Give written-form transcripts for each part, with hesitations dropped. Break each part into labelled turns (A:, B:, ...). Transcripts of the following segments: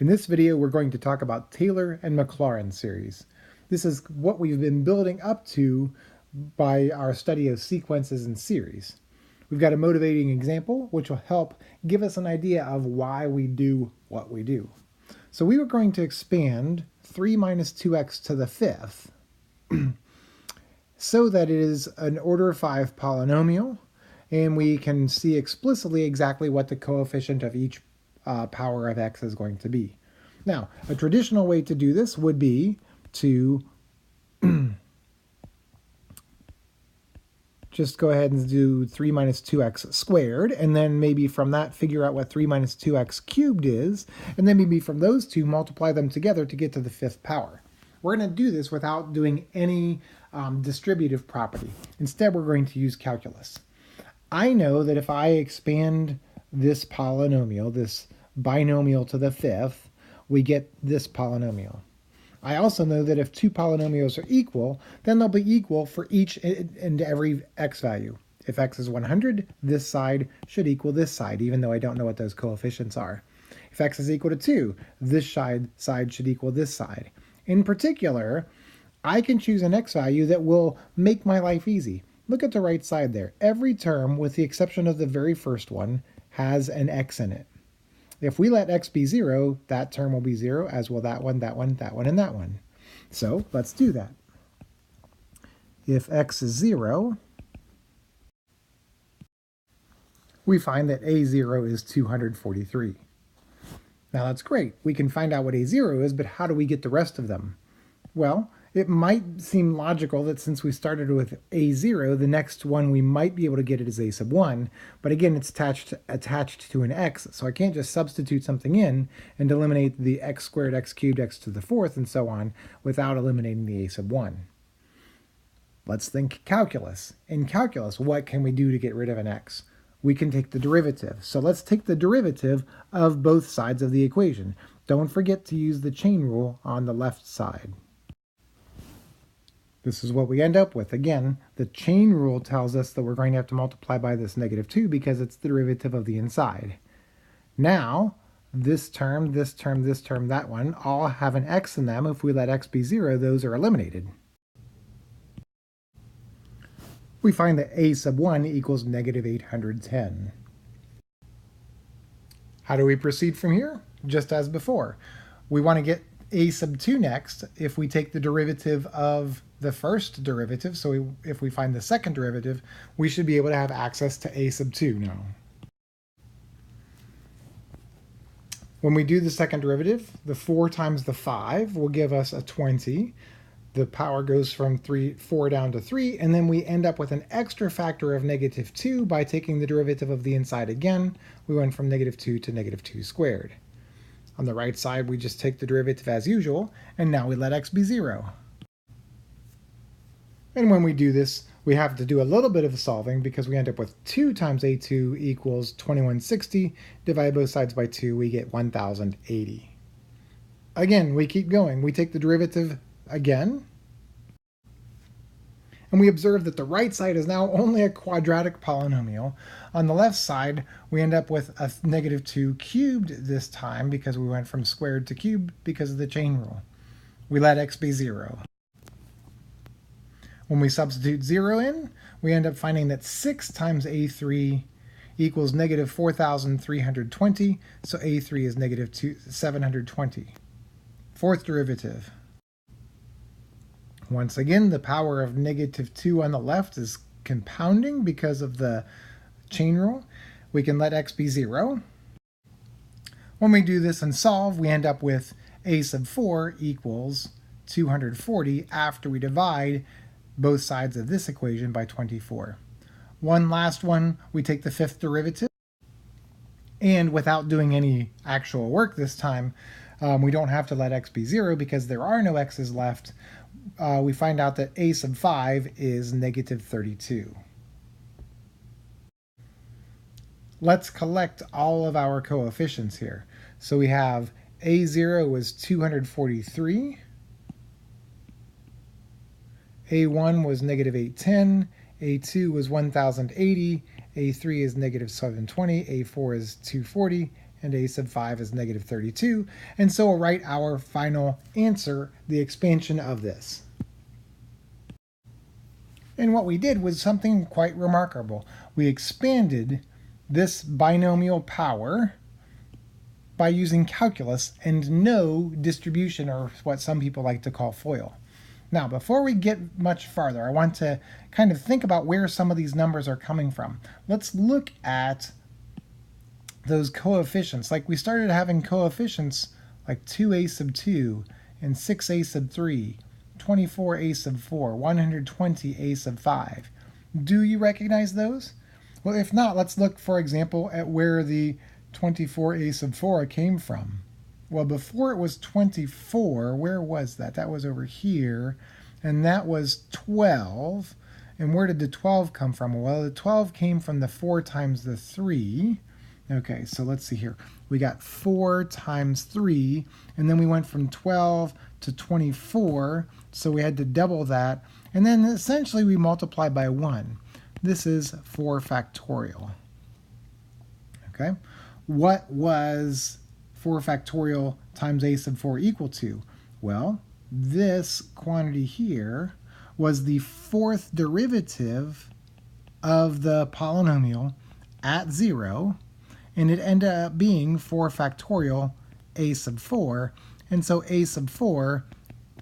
A: In this video, we're going to talk about Taylor and Maclaurin series. This is what we've been building up to by our study of sequences and series. We've got a motivating example, which will help give us an idea of why we do what we do. So we were going to expand 3 minus 2x to the fifth so that it is an order 5 polynomial, and we can see explicitly exactly what the coefficient of each power of x is going to be. Now, a traditional way to do this would be to just go ahead and do 3 minus 2x squared, and then maybe from that figure out what 3 minus 2x cubed is, and then maybe from those two multiply them together to get to the fifth power. We're going to do this without doing any distributive property. Instead, we're going to use calculus. I know that if I expand this polynomial, this binomial to the fifth, we get this polynomial. I also know that if two polynomials are equal, then they'll be equal for each and every x value. If x is 100, this side should equal this side, even though I don't know what those coefficients are. If x is equal to 2, this side should equal this side. In particular, I can choose an x value that will make my life easy. Look at the right side there. Every term, with the exception of the very first one, has an x in it. If we let x be 0, that term will be 0, as will that one, that one, that one, and that one. So let's do that. If x is 0, we find that a0 is 243. Now that's great. We can find out what a0 is, but how do we get the rest of them? Well, it might seem logical that since we started with a0, the next one we might be able to get it as a sub 1, but again, it's attached to an x, so I can't just substitute something in and eliminate the x squared, x cubed, x to the fourth, and so on without eliminating the a sub 1. Let's think calculus. In calculus, what can we do to get rid of an x? We can take the derivative. So let's take the derivative of both sides of the equation. Don't forget to use the chain rule on the left side. This is what we end up with. Again, the chain rule tells us that we're going to have to multiply by this -2 because it's the derivative of the inside. Now, this term, this term, this term, that one, all have an x in them. If we let x be 0, those are eliminated. We find that a sub 1 equals -810. How do we proceed from here? Just as before. We want to get a sub 2 next if we take the derivative of the first derivative. So if we find the second derivative, we should be able to have access to a sub 2 now. When we do the second derivative, the 4 times the 5 will give us a 20. The power goes from 4 down to 3, and then we end up with an extra factor of -2 by taking the derivative of the inside again. We went from -2 to -2 squared. On the right side, we just take the derivative as usual, and now we let x be 0. And when we do this, we have to do a little bit of solving because we end up with 2 times a2 equals 2160. Divide both sides by 2, we get 1080. Again, we keep going. We take the derivative again, and we observe that the right side is now only a quadratic polynomial. On the left side, we end up with a -2 cubed this time because we went from squared to cubed because of the chain rule. We let x be 0. When we substitute 0 in, we end up finding that 6 times a3 equals -4320, so a3 is -720. Fourth derivative. Once again, the power of -2 on the left is compounding because of the chain rule. We can let x be 0. When we do this and solve, we end up with a sub 4 equals 240 after we divide both sides of this equation by 24. One last one, we take the fifth derivative, and without doing any actual work this time, we don't have to let x be 0 because there are no x's left. We find out that a sub 5 is -32. Let's collect all of our coefficients here. So we have a0 is 243, a1 was -810, a2 was 1080, a3 is -720, a4 is 240, and a sub 5 is negative 32. And so we'll write our final answer, the expansion of this. And what we did was something quite remarkable. We expanded this binomial power by using calculus and no distribution, or what some people like to call FOIL. Now, before we get much farther, I want to kind of think about where some of these numbers are coming from. Let's look at those coefficients. Like we started having coefficients like 2a sub 2 and 6a sub 3, 24a sub 4, 120a sub 5. Do you recognize those? Well, if not, let's look, for example, at where the 24a sub 4 came from. Well, before it was 24, where was that? That was over here, and that was 12. And where did the 12 come from? Well, the 12 came from the 4 times the 3. Okay, so let's see here. We got 4 times 3, and then we went from 12 to 24, so we had to double that. And then essentially we multiply by 1. This is 4 factorial. Okay? What was 4 factorial times a sub 4 equal to? Well, this quantity here was the 4th derivative of the polynomial at 0, and it ended up being 4 factorial a sub 4, and so a sub 4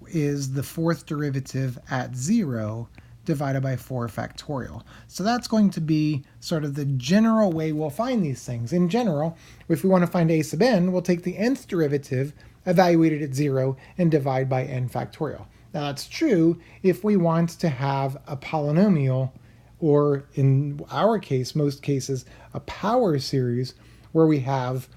A: is the 4th derivative at 0 divided by 4 factorial. So that's going to be sort of the general way we'll find these things. In general, if we want to find a sub n, we'll take the nth derivative evaluated at 0 and divide by n factorial. Now that's true if we want to have a polynomial, or in our case, most cases, a power series where we have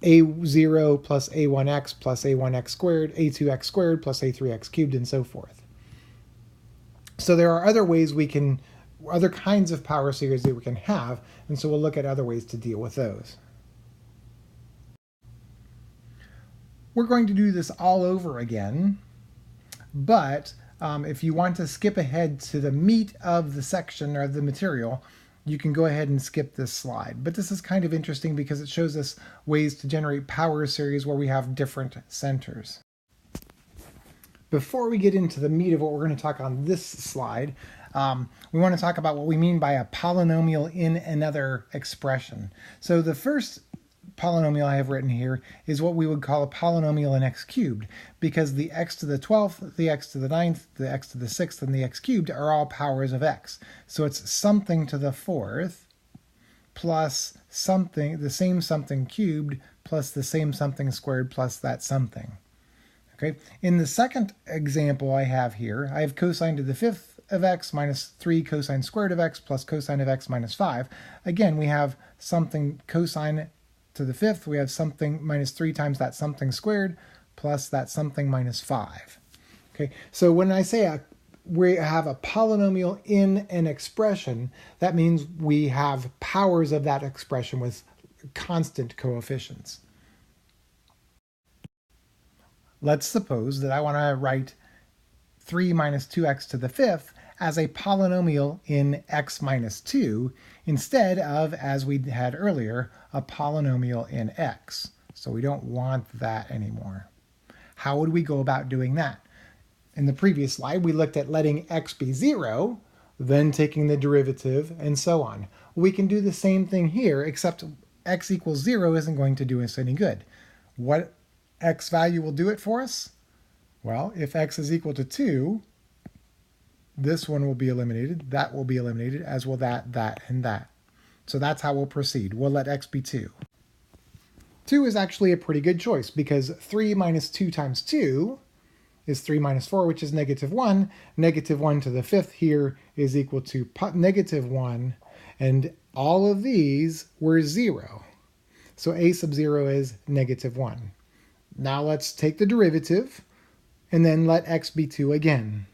A: a0 plus a1x plus a1x squared, a2x squared plus a3x cubed, and so forth. So there are other ways we can, other kinds of power series that we can have, and so we'll look at other ways to deal with those. We're going to do this all over again, but if you want to skip ahead to the meat of the section or the material, you can go ahead and skip this slide. But this is kind of interesting because it shows us ways to generate power series where we have different centers. Before we get into the meat of what we're going to talk on this slide, we want to talk about what we mean by a polynomial in another expression. So the first polynomial I have written here is what we would call a polynomial in x cubed, because the x to the 12th, the x to the 9th, the x to the 6th, and the x cubed are all powers of x. So it's something to the 4th plus something, the same something cubed, plus the same something squared, plus that something. Okay. In the second example I have here, I have cosine to the 5th of x minus 3 cosine squared of x plus cosine of x minus 5. Again, we have something cosine to the 5th, we have something minus 3 times that something squared plus that something minus 5. Okay, so when I say we have a polynomial in an expression, that means we have powers of that expression with constant coefficients. Let's suppose that I want to write 3 minus 2x to the 5th as a polynomial in x minus 2 instead of, as we had earlier, a polynomial in x. So we don't want that anymore. How would we go about doing that? In the previous slide, we looked at letting x be 0, then taking the derivative, and so on. We can do the same thing here, except x equals 0 isn't going to do us any good. What x value will do it for us? Well, if x is equal to 2, this one will be eliminated, that will be eliminated, as will that, that, and that. So that's how we'll proceed. We'll let x be 2. 2 is actually a pretty good choice because 3 minus 2 times 2 is 3 minus 4, which is negative 1. Negative 1 to the 5th here is equal to negative 1, and all of these were 0. So a sub 0 is negative 1. Now let's take the derivative and then let x be 2 again.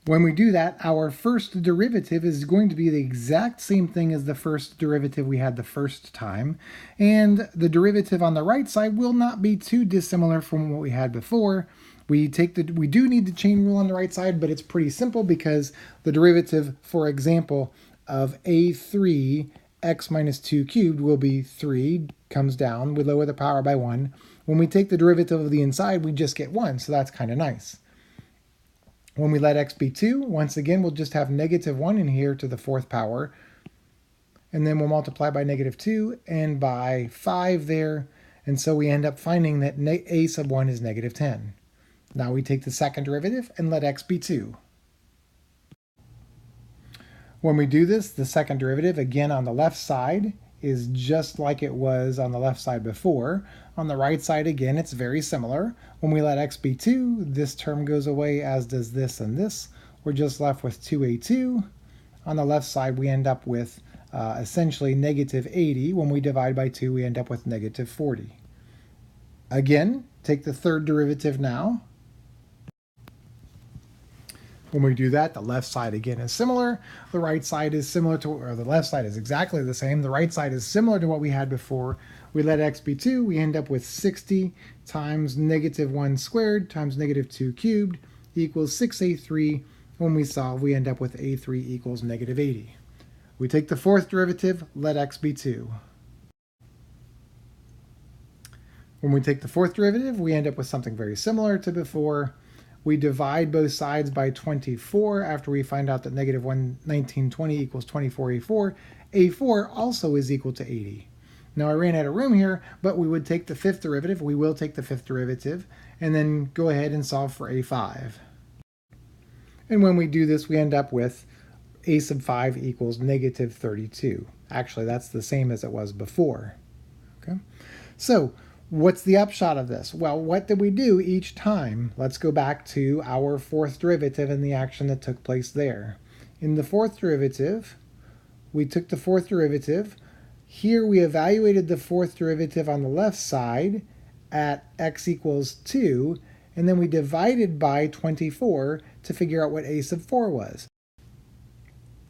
A: When we do that, our first derivative is going to be the exact same thing as the first derivative we had the first time, and the derivative on the right side will not be too dissimilar from what we had before. We do need the chain rule on the right side, but it's pretty simple because the derivative, for example, of a3 x minus 2 cubed will be 3, comes down, we lower the power by 1. When we take the derivative of the inside, we just get 1, so that's kind of nice. When we let x be 2, once again, we'll just have negative 1 in here to the 4th power. And then we'll multiply by negative 2 and by 5 there. And so we end up finding that a sub 1 is negative 10. Now we take the second derivative and let x be 2. When we do this, the second derivative, again on the left side, is just like it was on the left side before. On the right side, again, it's very similar. When we let x be 2, this term goes away, as does this and this. We're just left with 2a2. On the left side, we end up with essentially negative 80. When we divide by 2, we end up with negative 40. Again, take the third derivative now. When we do that, the left side again is similar. The right side is similar to, or the left side is exactly the same. The right side is similar to what we had before. We let x be 2. We end up with 60 times negative 1 squared times negative 2 cubed equals 6a3. When we solve, we end up with a3 equals negative 80. We take the fourth derivative, let x be 2. When we take the fourth derivative, we end up with something very similar to before. We divide both sides by 24 after we find out that negative 1920 equals 24a4. a4 also is equal to 80. Now I ran out of room here, but we would take the fifth derivative. We will take the fifth derivative and then go ahead and solve for a5. And when we do this, we end up with a sub 5 equals negative 32. Actually, that's the same as it was before. Okay, so what's the upshot of this? Well, what did we do each time? Let's go back to our fourth derivative and the action that took place there. In the fourth derivative, we took the fourth derivative. Here we evaluated the fourth derivative on the left side at x equals 2, and then we divided by 24 to figure out what a sub 4 was.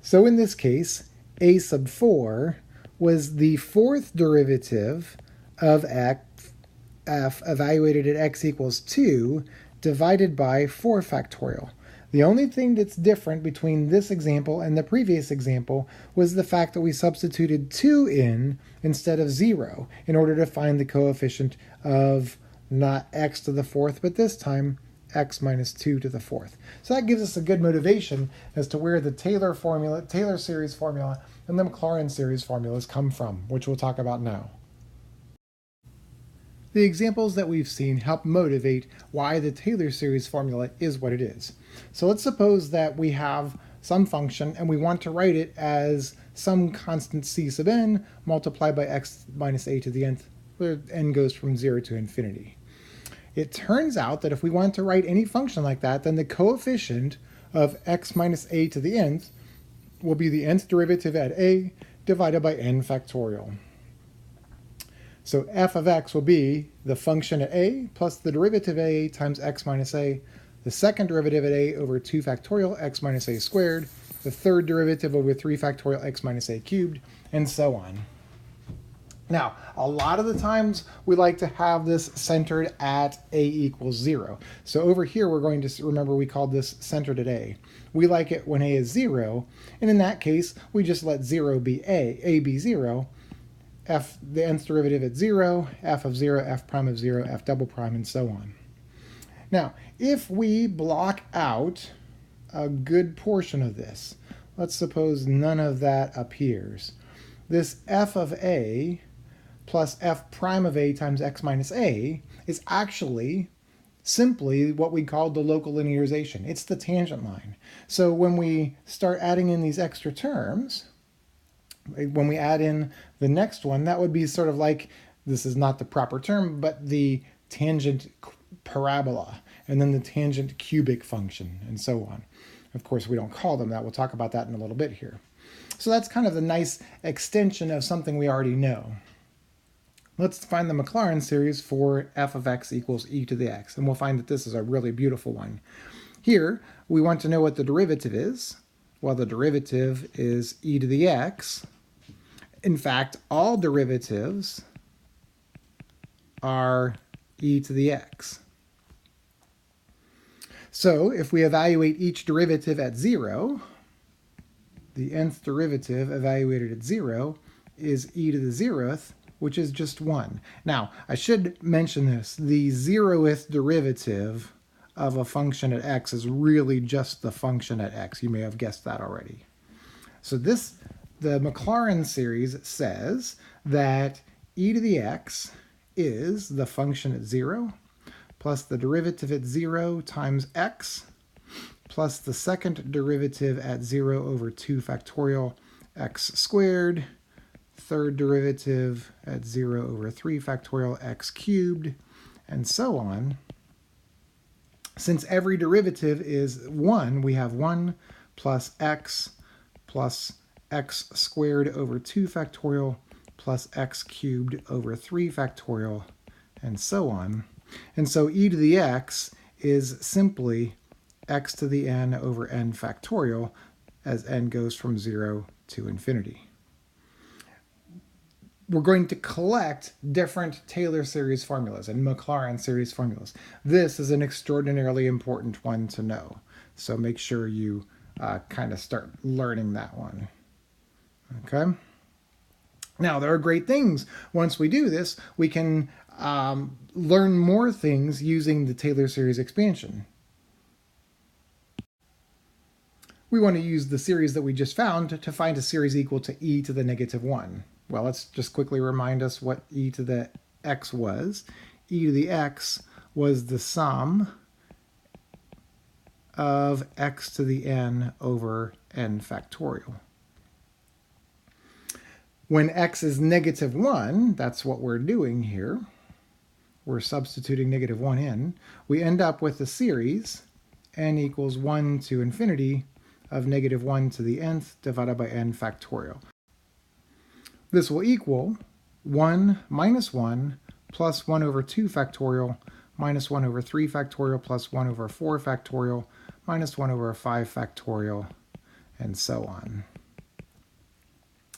A: So in this case, a sub 4 was the fourth derivative of f evaluated at x equals 2 divided by 4 factorial. The only thing that's different between this example and the previous example was the fact that we substituted 2 in instead of 0 in order to find the coefficient of not x to the fourth, but this time x minus 2 to the fourth. So that gives us a good motivation as to where the Taylor series formula and the Maclaurin series formulas come from, which we'll talk about now. The examples that we've seen help motivate why the Taylor series formula is what it is. So let's suppose that we have some function and we want to write it as some constant c sub n multiplied by x minus a to the nth, where n goes from 0 to infinity. It turns out that if we want to write any function like that, then the coefficient of x minus a to the nth will be the nth derivative at a divided by n factorial. So f of x will be the function at a plus the derivative at a times x minus a, the second derivative at a over 2 factorial x minus a squared, the third derivative over 3 factorial x minus a cubed, and so on. Now, a lot of the times we like to have this centered at a equals 0. So over here we're going to remember we called this centered at a. We like it when a is 0, and in that case we just let 0 be a be 0, f the nth derivative at 0, f of 0, f prime of 0, f double prime, and so on. Now, if we block out a good portion of this, let's suppose none of that appears. This f of a plus f prime of a times x minus a is actually simply what we call the local linearization. It's the tangent line. So when we start adding in these extra terms, when we add in the next one, that would be sort of like, this is not the proper term, but the tangent parabola, and then the tangent cubic function, and so on. Of course, we don't call them that. We'll talk about that in a little bit here. So that's kind of a nice extension of something we already know. Let's find the Maclaurin series for f of x equals e to the x, and we'll find that this is a really beautiful one. Here, we want to know what the derivative is. Well, the derivative is e to the x. In fact, all derivatives are e to the x. So if we evaluate each derivative at 0, the nth derivative evaluated at 0 is e to the 0th, which is just 1. Now, I should mention this. The 0th derivative of a function at x is really just the function at x. You may have guessed that already. So the Maclaurin series says that e to the x is the function at 0 plus the derivative at 0 times x plus the second derivative at 0 over 2 factorial x squared, third derivative at 0 over 3 factorial x cubed, and so on. Since every derivative is 1, we have 1 plus x squared over 2 factorial plus x cubed over 3 factorial, and so on. And so e to the x is simply x to the n over n factorial as n goes from 0 to infinity. We're going to collect different Taylor series formulas and Maclaurin series formulas. This is an extraordinarily important one to know. So make sure you kind of start learning that one. Okay? Now, there are great things. Once we do this, we can learn more things using the Taylor series expansion. We want to use the series that we just found to find a series equal to e to the negative 1. Well, let's just quickly remind us what e to the x was. E to the x was the sum of x to the n over n factorial. When x is negative 1, that's what we're doing here. We're substituting negative 1 in. We end up with a series n equals 1 to infinity of negative 1 to the nth divided by n factorial. This will equal 1 minus 1 plus 1 over 2 factorial minus 1 over 3 factorial plus 1 over 4 factorial minus 1 over 5 factorial, and so on.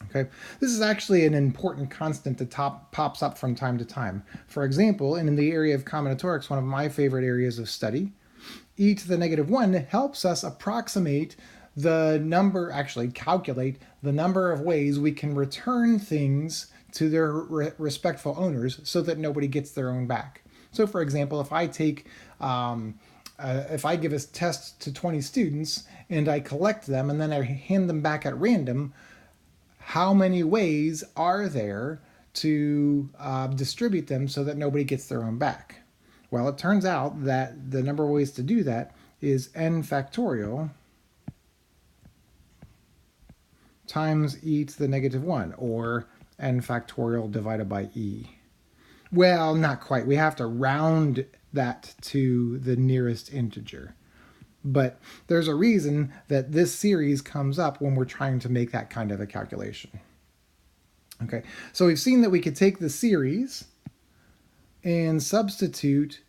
A: Okay, this is actually an important constant that pops up from time to time. For example, in the area of combinatorics, one of my favorite areas of study, e to the negative 1 helps us approximate the number, actually calculate the number of ways we can return things to their respectful owners so that nobody gets their own back. So for example, if I take, if I give a test to 20 students and I collect them and then I hand them back at random, how many ways are there to distribute them so that nobody gets their own back? Well, it turns out that the number of ways to do that is n factorial times e to the negative 1, or n factorial divided by e. Well, not quite. We have to round that to the nearest integer. But there's a reason that this series comes up when we're trying to make that kind of a calculation. Okay, so we've seen that we could take the series and substitute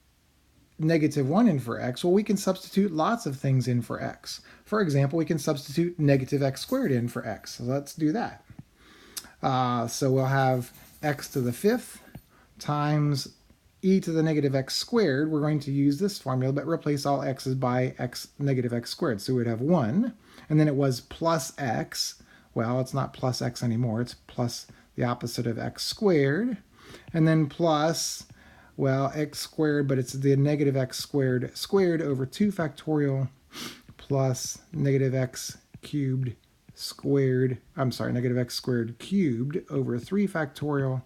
A: negative 1 in for x. Well, we can substitute lots of things in for x. For example, we can substitute negative x squared in for x. So let's do that. So we'll have x to the 5th times e to the negative x squared. We're going to use this formula, but replace all x's by x negative x squared. So we'd have 1, and then it was plus x. Well, it's not plus x anymore. It's plus the opposite of x squared. And then plus, well, x squared, but it's the negative x squared squared over 2 factorial plus negative x cubed squared, negative x squared cubed over 3 factorial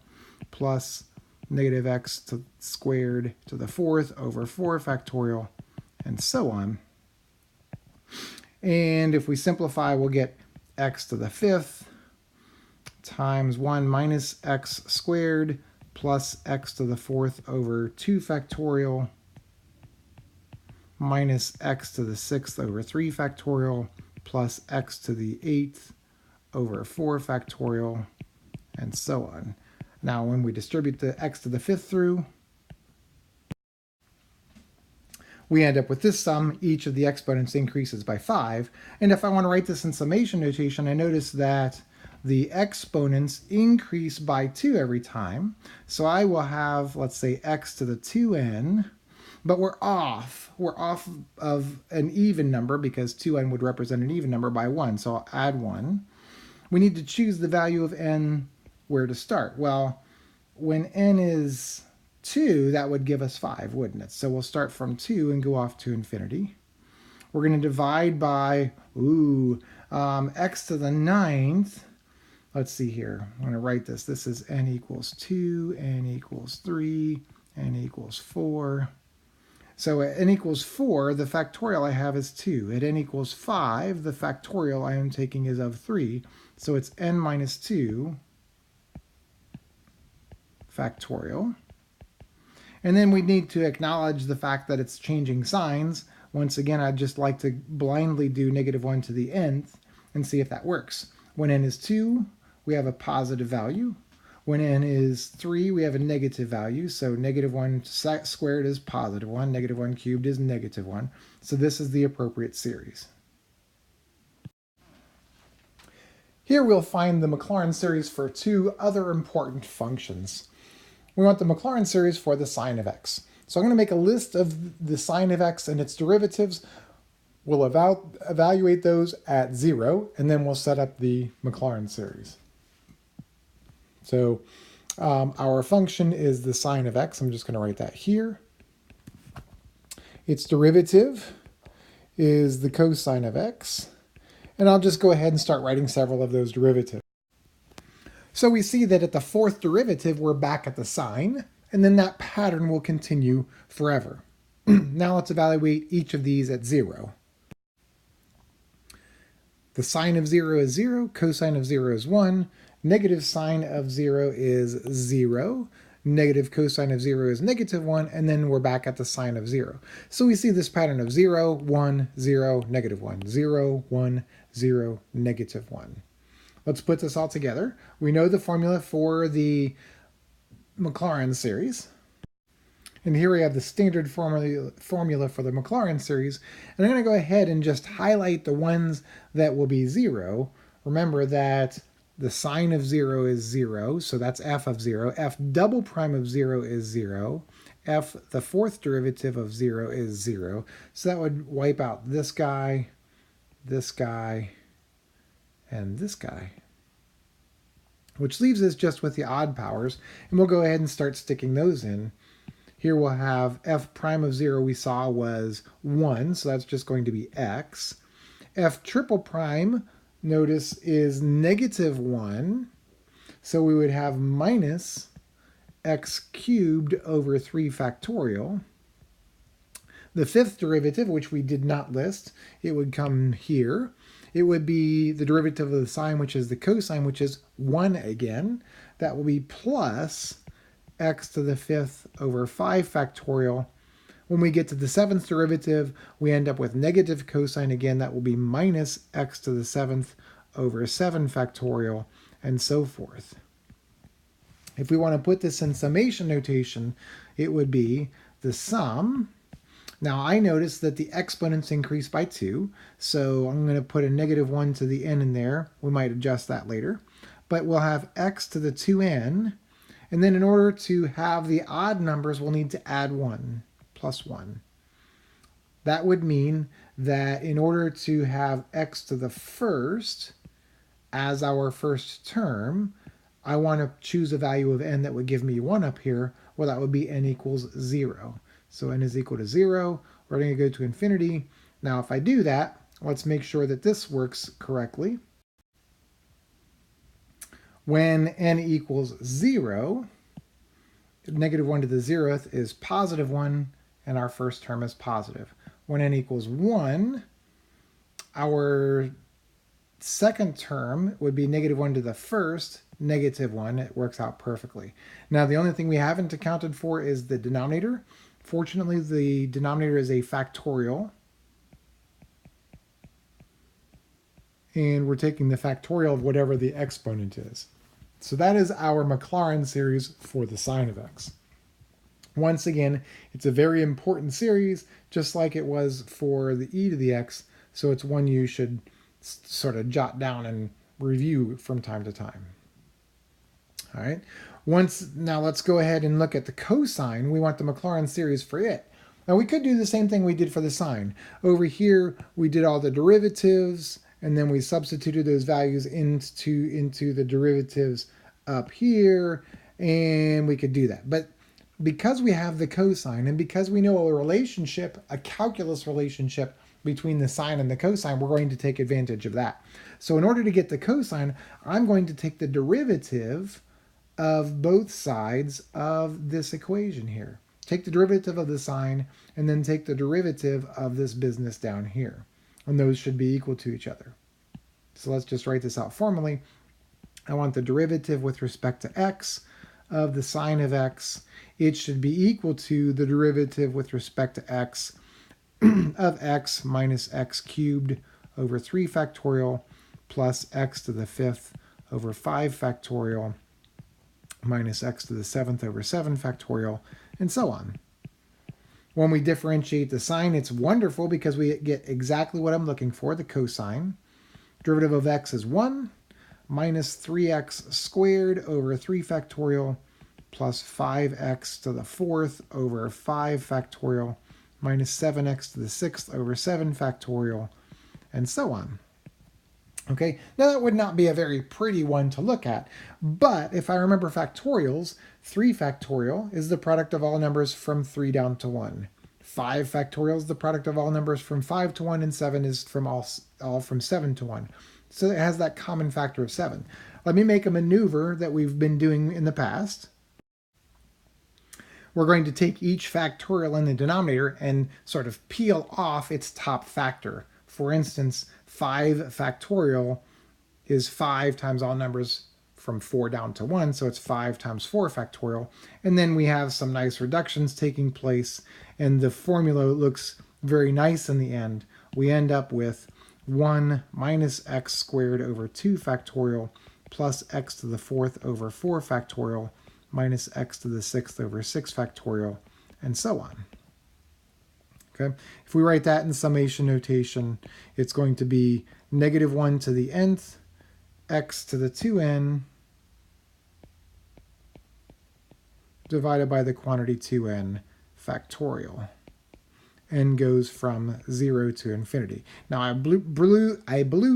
A: plus negative x squared to the 4th over 4 factorial, and so on. And if we simplify, we'll get x to the 5th times 1 minus x squared plus x to the 4th over 2 factorial minus x to the 6th over 3 factorial plus x to the 8th over 4 factorial, and so on. Now, when we distribute the x to the 5th through, we end up with this sum. Each of the exponents increases by 5. And if I want to write this in summation notation, I notice that the exponents increase by 2 every time. So I will have, let's say, x to the 2n, but we're off. We're off of an even number because 2n would represent an even number by 1. So I'll add 1. We need to choose the value of n where to start. Well, when n is 2, that would give us 5, wouldn't it? So we'll start from 2 and go off to infinity. We're going to divide by, x to the 9th. Let's see here. I'm going to write this. This is n equals 2, n equals 3, n equals 4. So at n equals 4, the factorial I have is 2. At n equals 5, the factorial I am taking is of 3. So it's n minus 2 factorial. And then we need to acknowledge the fact that it's changing signs. Once again, I'd just like to blindly do -1 to the nth and see if that works. When n is 2, we have a positive value. When n is 3, we have a negative value. So -1 squared is +1, -1 cubed is -1. So this is the appropriate series. Here we'll find the Maclaurin series for two other important functions. We want the Maclaurin series for the sine of x. So I'm going to make a list of the sine of x and its derivatives. We'll evaluate those at 0, and then we'll set up the Maclaurin series. So our function is the sine of x. I'm just going to write that here. Its derivative is the cosine of x. And I'll just go ahead and start writing several of those derivatives. So we see that at the fourth derivative, we're back at the sine, and then that pattern will continue forever. Now let's evaluate each of these at 0. The sine of 0 is 0, cosine of 0 is 1, negative sine of 0 is 0, negative cosine of 0 is -1, and then we're back at the sine of 0. So we see this pattern of 0, 1, 0, -1, 0, 1, 0, -1. Let's put this all together. We know the formula for the Maclaurin series. And here we have the standard formula for the Maclaurin series. And I'm going to go ahead and just highlight the ones that will be 0. Remember that the sine of 0 is 0, so that's f of 0. F double prime of 0 is 0. F, the fourth derivative of 0, is 0. So that would wipe out this guy, and this guy, which leaves us just with the odd powers, and we'll go ahead and start sticking those in. Here we'll have f prime of 0 we saw was 1, so that's just going to be x. F triple prime, notice, is -1, so we would have minus x cubed over 3 factorial. The fifth derivative, which we did not list, it would come here. It would be the derivative of the sine, which is the cosine, which is 1 again. That will be plus x to the 5th over 5 factorial. When we get to the 7th derivative, we end up with negative cosine again. That will be minus x to the 7th over 7 factorial, and so forth. If we want to put this in summation notation, it would be the sum. Now I notice that the exponents increase by 2, so I'm going to put a -1 to the n in there. We might adjust that later. But we'll have x to the 2n, and then in order to have the odd numbers, we'll need to add 1, plus 1. That would mean that in order to have x to the first as our first term, I want to choose a value of n that would give me 1 up here. Well, that would be n equals 0. So n is equal to 0. We're going to go to infinity. Now, if I do that, let's make sure that this works correctly. When n equals 0, -1 to the 0th is +1, and our first term is positive. When n equals 1, our second term would be -1 to the first, -1. It works out perfectly. Now, the only thing we haven't accounted for is the denominator. Fortunately, the denominator is a factorial. And we're taking the factorial of whatever the exponent is. So that is our Maclaurin series for the sine of x. Once again, it's a very important series, just like it was for the e to the x, so it's one you should sort of jot down and review from time to time. All right. Now let's go ahead and look at the cosine. We want the Maclaurin series for it. Now we could do the same thing we did for the sine. Over here, we did all the derivatives, and then we substituted those values into the derivatives up here, and we could do that. But because we have the cosine, and because we know a relationship, a calculus relationship between the sine and the cosine, we're going to take advantage of that. So in order to get the cosine, I'm going to take the derivative of both sides of this equation here. Take the derivative of the sine, and then take the derivative of this business down here. And those should be equal to each other. So let's just write this out formally. I want the derivative with respect to x of the sine of x. It should be equal to the derivative with respect to x of x minus x cubed over 3 factorial plus x to the 5th over 5 factorial minus x to the 7th over 7 factorial, and so on. When we differentiate the sine, it's wonderful because we get exactly what I'm looking for, the cosine. Derivative of x is 1 minus 3x squared over 3 factorial plus 5x to the 4th over 5 factorial minus 7x to the 6th over 7 factorial, and so on. Okay, now that would not be a very pretty one to look at, but if I remember factorials, 3 factorial is the product of all numbers from 3 down to 1. 5 factorial is the product of all numbers from 5 to 1, and 7 is from all from 7 to 1. So it has that common factor of 7. Let me make a maneuver that we've been doing in the past. We're going to take each factorial in the denominator and sort of peel off its top factor. For instance, 5 factorial is 5 times all numbers from 4 down to 1, so it's 5 times 4 factorial. And then we have some nice reductions taking place, and the formula looks very nice in the end. We end up with 1 minus x squared over 2 factorial plus x to the 4th over 4 factorial minus x to the 6th over 6 factorial, and so on. Okay, if we write that in summation notation, it's going to be negative 1 to the nth, x to the 2n, divided by the quantity 2n factorial. N goes from 0 to infinity. Now I blew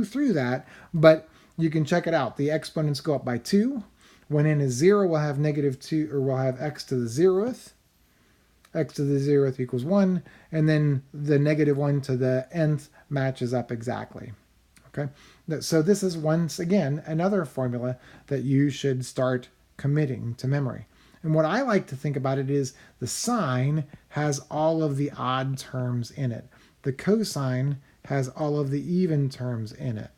A: through that, but you can check it out. The exponents go up by 2. When n is 0, we'll have negative 2, or we'll have x to the 0th. X to the 0th equals 1, and then the negative 1 to the nth matches up exactly. Okay, so this is once again another formula that you should start committing to memory. And what I like to think about it is the sine has all of the odd terms in it. The cosine has all of the even terms in it.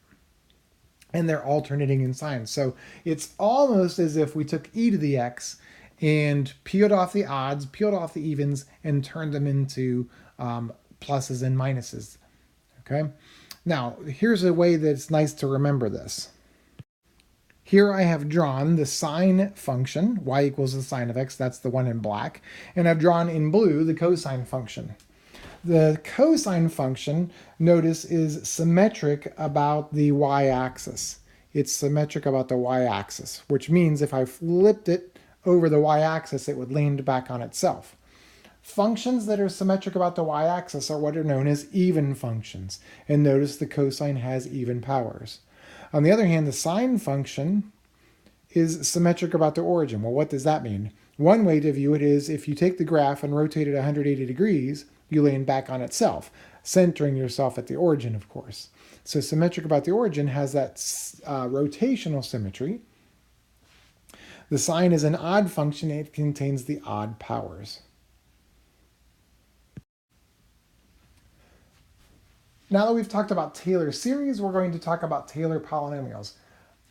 A: And they're alternating in sign. So it's almost as if we took e to the x and peeled off the odds, peeled off the evens, and turned them into pluses and minuses. Okay? Now, here's a way that's nice to remember this. Here I have drawn the sine function, y equals the sine of x, that's the one in black, and I've drawn in blue the cosine function. The cosine function, notice, is symmetric about the y-axis. It's symmetric about the y-axis, which means if I flipped it over the y-axis, it would land back on itself. Functions that are symmetric about the y-axis are what are known as even functions, and notice the cosine has even powers. On the other hand, the sine function is symmetric about the origin. Well, what does that mean? One way to view it is if you take the graph and rotate it 180 degrees, you land back on itself, centering yourself at the origin, of course. So symmetric about the origin has that rotational symmetry. The sine is an odd function. It contains the odd powers. Now that we've talked about Taylor series, we're going to talk about Taylor polynomials.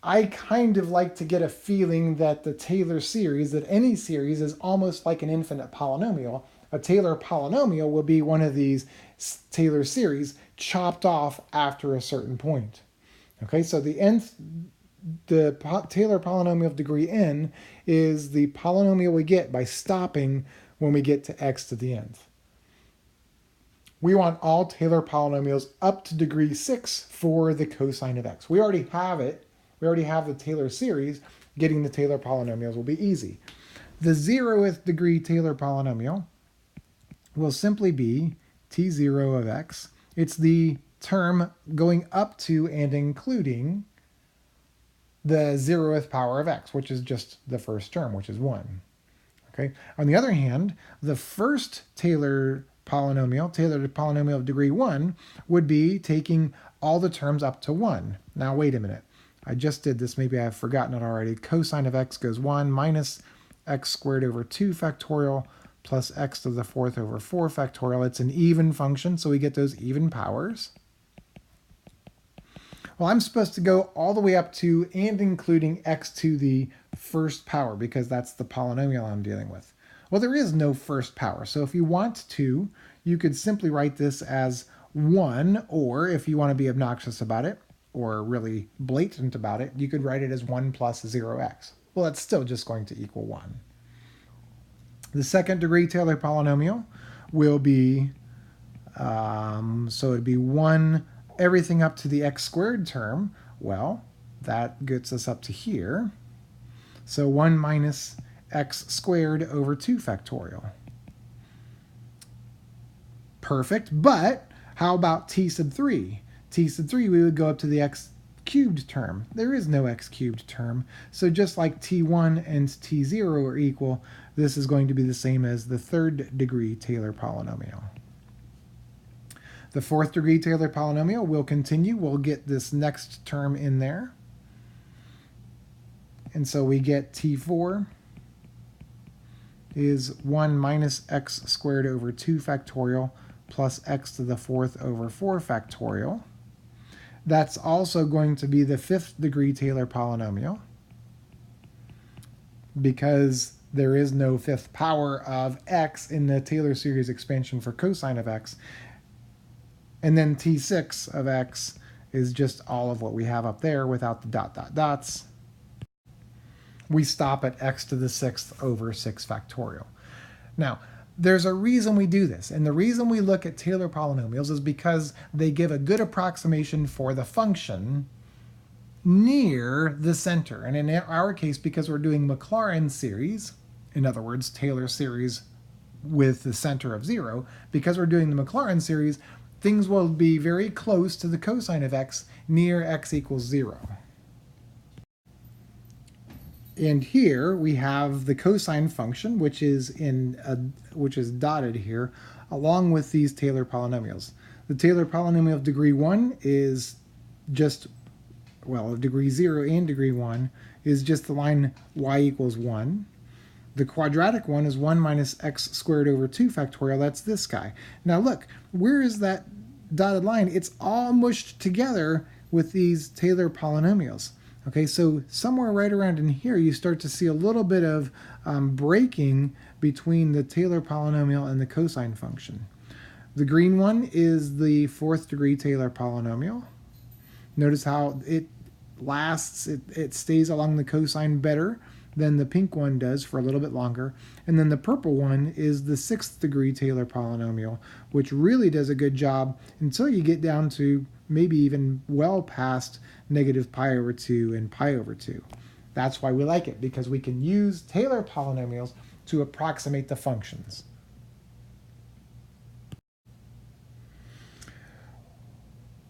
A: I kind of like to get a feeling that the Taylor series, that any series is almost like an infinite polynomial. A Taylor polynomial will be one of these Taylor series chopped off after a certain point. Okay, so the Taylor polynomial of degree n is the polynomial we get by stopping when we get to x to the nth. We want all Taylor polynomials up to degree 6 for the cosine of x. We already have it. We already have the Taylor series. Getting the Taylor polynomials will be easy. The 0th degree Taylor polynomial will simply be T0 of x. It's the term going up to and including the 0th power of x, which is just the first term, which is 1. Okay. On the other hand, the first Taylor polynomial of degree 1, would be taking all the terms up to 1. Now, wait a minute. I just did this. Maybe I've forgotten it already. Cosine of x goes 1 minus x squared over 2 factorial plus x to the 4th over 4 factorial. It's an even function, so we get those even powers. Well, I'm supposed to go all the way up to and including x to the first power because that's the polynomial I'm dealing with. Well, there is no first power, so if you want to, you could simply write this as 1, or if you want to be obnoxious about it, or really blatant about it, you could write it as 1 plus 0x. Well, that's still just going to equal 1. The second degree Taylor polynomial will be, so it'd be 1 everything up to the x squared term. Well, that gets us up to here. So 1 minus x squared over 2 factorial. Perfect, but how about t sub 3? T sub 3, we would go up to the x cubed term. There is no x cubed term, so just like t1 and t0 are equal, this is going to be the same as the third degree Taylor polynomial. The fourth degree Taylor polynomial will continue. We'll get this next term in there. And so we get t4 is 1 minus x squared over 2 factorial plus x to the 4th over 4 factorial. That's also going to be the fifth degree Taylor polynomial because there is no fifth power of x in the Taylor series expansion for cosine of x. And then t6 of x is just all of what we have up there without the dot dot dots. We stop at x to the 6th over 6 factorial. Now, there's a reason we do this, and the reason we look at Taylor polynomials is because they give a good approximation for the function near the center. And in our case, because we're doing Maclaurin series, in other words, Taylor series with the center of 0, because we're doing the Maclaurin series, things will be very close to the cosine of x near x equals 0. And here we have the cosine function, which is dotted here, along with these Taylor polynomials. The Taylor polynomial of degree 1 is just, well, of degree 0 and degree 1 is just the line y equals 1. The quadratic one is 1 minus x squared over 2 factorial. That's this guy. Now look, where is that dotted line? It's all mushed together with these Taylor polynomials. Okay, so somewhere right around in here, you start to see a little bit of breaking between the Taylor polynomial and the cosine function. The green one is the fourth degree Taylor polynomial. Notice how it lasts, it stays along the cosine better than the pink one does for a little bit longer. And then the purple one is the sixth degree Taylor polynomial, which really does a good job until you get down to maybe even well past negative pi over 2 and pi over 2. That's why we like it, because we can use Taylor polynomials to approximate the functions.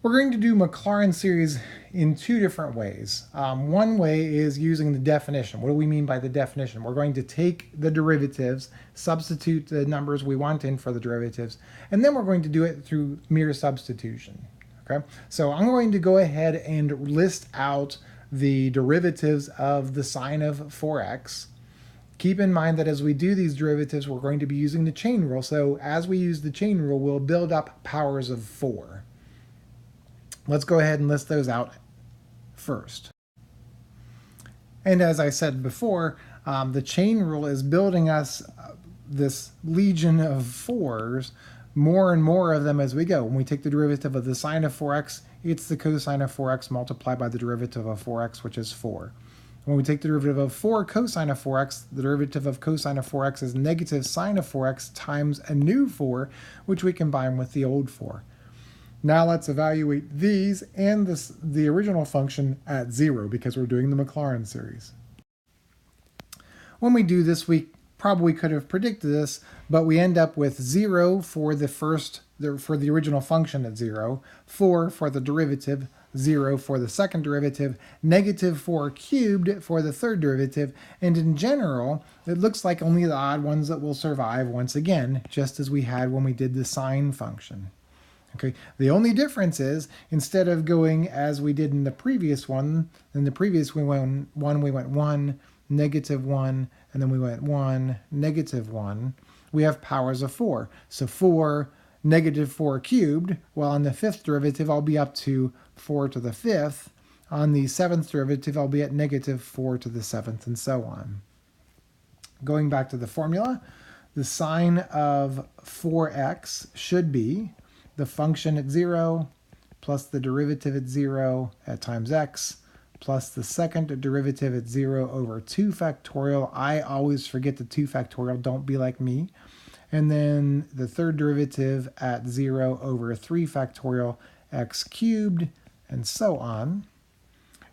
A: We're going to do Maclaurin series in two different ways. One way is using the definition. What do we mean by the definition? We're going to take the derivatives, substitute the numbers we want in for the derivatives, and then we're going to do it through mere substitution. Okay, so I'm going to go ahead and list out the derivatives of the sine of 4x. Keep in mind that as we do these derivatives, we're going to be using the chain rule. So as we use the chain rule, we'll build up powers of 4. Let's go ahead and list those out first. And as I said before, the chain rule is building us this legion of 4s, more and more of them as we go. When we take the derivative of the sine of 4x, it's the cosine of 4x multiplied by the derivative of 4x, which is 4. When we take the derivative of 4 cosine of 4x, the derivative of cosine of 4x is negative sine of 4x times a new 4, which we combine with the old 4. Now let's evaluate these and the original function at 0, because we're doing the Maclaurin series. When we do this, we probably could have predicted this, but we end up with 0 for the original function at 0, 4 for the derivative 0 for the second derivative, negative 4 cubed for the third derivative, and in general, it looks like only the odd ones that will survive once again, just as we had when we did the sine function. Okay, the only difference is, instead of going as we did in the previous one, we went 1, negative 1, and then we went 1, negative 1, we have powers of 4. So 4, negative 4 cubed, well, on the fifth derivative, I'll be up to 4 to the fifth. On the seventh derivative, I'll be at negative 4 to the seventh, and so on. Going back to the formula, the sine of 4x should be the function at 0 plus the derivative at 0 at times x plus the second derivative at 0 over 2 factorial. I always forget the 2 factorial. Don't be like me. And then the third derivative at 0 over 3 factorial x cubed, and so on.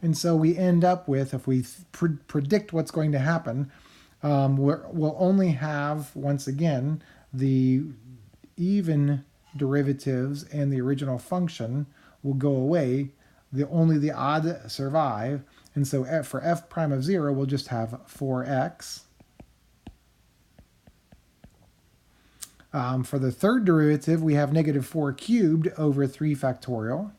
A: And so we end up with, if we predict what's going to happen, we'll only have, once again, the even derivatives and the original function will go away. Only the odd survive. And so for f prime of 0, we'll just have 4x. For the third derivative, we have negative 4 cubed over 3 factorial.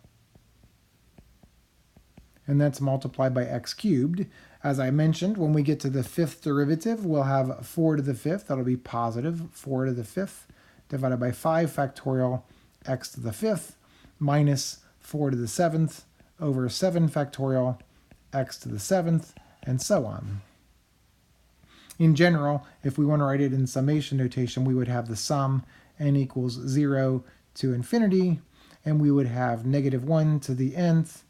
A: And that's multiplied by x cubed. As I mentioned, when we get to the fifth derivative, we'll have 4 to the fifth. That'll be positive 4 to the fifth divided by 5 factorial x to the fifth minus 4 to the seventh over 7 factorial x to the seventh, and so on. In general, if we want to write it in summation notation, we would have the sum n equals 0 to infinity, and we would have negative 1 to the nth,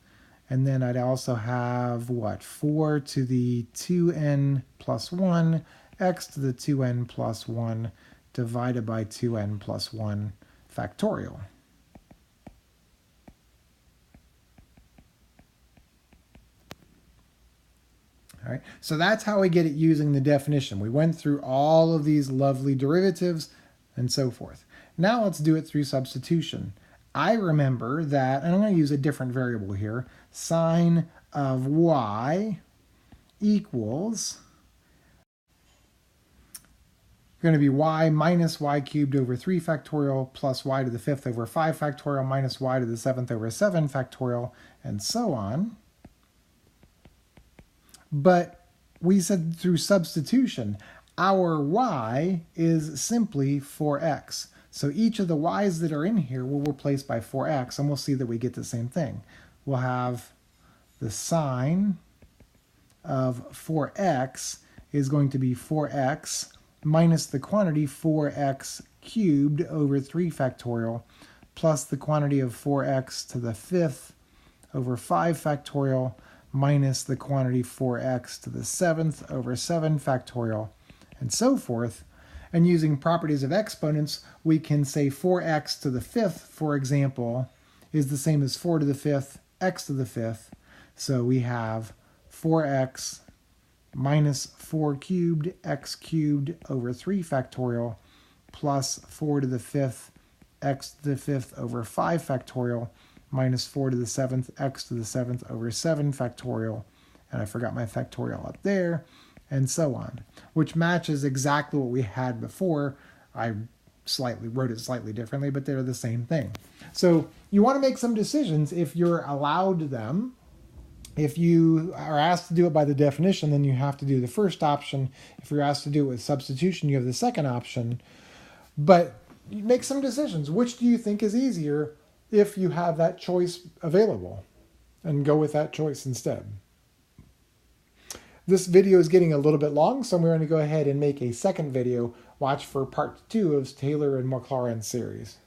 A: and then I'd also have, 4 to the 2n plus 1, x to the 2n plus 1 divided by 2n plus 1 factorial. All right, so that's how we get it using the definition. We went through all of these lovely derivatives and so forth. Now let's do it through substitution. I remember that, and I'm going to use a different variable here, sine of y equals going to be y minus y cubed over 3 factorial plus y to the fifth over 5 factorial minus y to the seventh over 7 factorial, and so on. But we said through substitution, our y is simply 4x. So each of the y's that are in here will replace by 4x, and we'll see that we get the same thing. We'll have the sine of 4x is going to be 4x minus the quantity 4x cubed over 3 factorial plus the quantity of 4x to the fifth over 5 factorial minus the quantity 4x to the seventh over 7 factorial, and so forth. And using properties of exponents, we can say 4x to the fifth, for example, is the same as 4 to the fifth, x to the fifth. So we have 4x minus 4 cubed x cubed over 3 factorial plus 4 to the fifth x to the fifth over 5 factorial minus 4 to the seventh x to the seventh over 7 factorial, and I forgot my factorial up there, and so on, which matches exactly what we had before. I wrote it slightly differently, but they're the same thing. So you want to make some decisions if you're allowed them. If you are asked to do it by the definition, then you have to do the first option. If you're asked to do it with substitution, you have the second option. But you make some decisions. Which do you think is easier if you have that choice available? And go with that choice instead. This video is getting a little bit long, so I'm going to go ahead and make a second video. Watch for part 2 of Taylor and Maclaurin series.